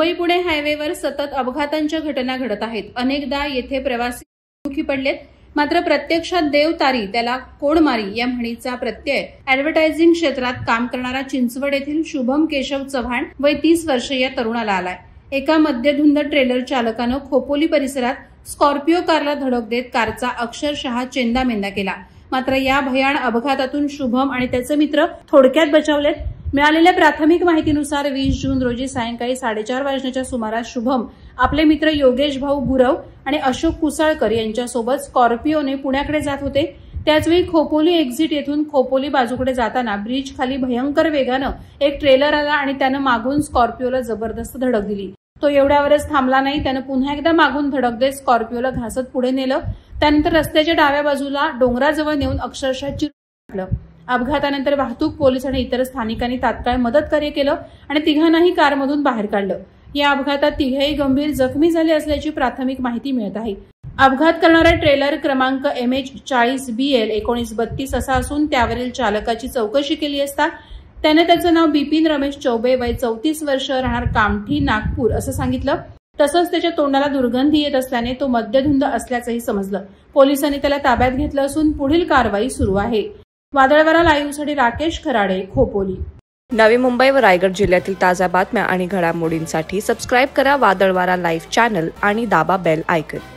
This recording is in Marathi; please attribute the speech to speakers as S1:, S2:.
S1: मुंबई पुणे हायवेवर सतत अपघातांच्या घटना घडत आहेत। अनेकदा येथे प्रवासी दुःखी पडलेत, मात्र प्रत्यक्षात देव तारी त्याला कोण मारी या म्हणीचा प्रत्यय ऍडव्हर्टायझिंग क्षेत्रात काम करणारा चिंचवड येथील शुभम केशव चव्हाण वय 30 वर्ष या तरुणाला आलाय। एका मद्यधुंद ट्रेलर चालकानं खोपोली परिसरात स्कॉर्पिओ कारला धडक देत कारचा अक्षरशः चेंदामेंदा केला। मात्र या भयान अपघातातून शुभम आणि त्याचे मित्र थोडक्यात बचावलेत। मिळालेल्या प्राथमिक माहितीनुसार 20 जून रोजी सायंकाळी 4:30 वाजण्याच्या सुमारास शुभम आपले मित्र योगेश भाऊ गुरव आणि अशोक कुसाळकर यांच्यासोबत स्कॉर्पिओने पुण्याकडे जात होते। त्याचवेळी खोपोली एक्झिट येथून खोपोली बाजूकडे जाताना ब्रिज खाली भयंकर वेगानं एक ट्रेलर आला आणि त्यानं मागून स्कॉर्पिओला जबरदस्त धडक दिली। तो एवढ्यावरच थांबला नाही, त्यानं पुन्हा एकदा मागून धडक देत स्कॉर्पिओला घासत पुढे नेलं। त्यानंतर रस्त्याच्या डाव्या बाजूला डोंगराजवळ नेऊन अक्षरशः चिरून टाकलं। अपघातानंतर वाहतूक पोलीस आणि इतर स्थानिकांनी तात्काळ मदतकार्य केलं आणि तिघांनाही कारमधून बाहेर काढलं। या अपघातात तिघेही गंभीर जखमी झाले असल्याची प्राथमिक माहिती मिळत आहे। अपघात करणारा ट्रेलर क्रमांक MH40BL 1932 असा असून त्यावरील चालकाची चौकशी केली असता त्याने त्याचं नाव बिपिन रमेश चौबे वय 34 वर्ष राहणार कामठी नागपूर असं सांगितलं। तसंच त्याच्या तोंडाला दुर्गंधी येत असल्याने तो मद्यधुंद असल्याचंही समजलं। पोलिसांनी त्याला ताब्यात घेतलं असून पुढील कारवाई सुरू आहे। वादळवारा लाईव्हसाठी राकेश खराडे, खोपोली।
S2: नवी मुंबई व रायगड जिल्ह्यातील ताज्या बातम्या आणि घडामोडींसाठी सबस्क्राईब करा वादळवारा लाईव्ह चॅनल आणि दाबा बेल आयकॉन।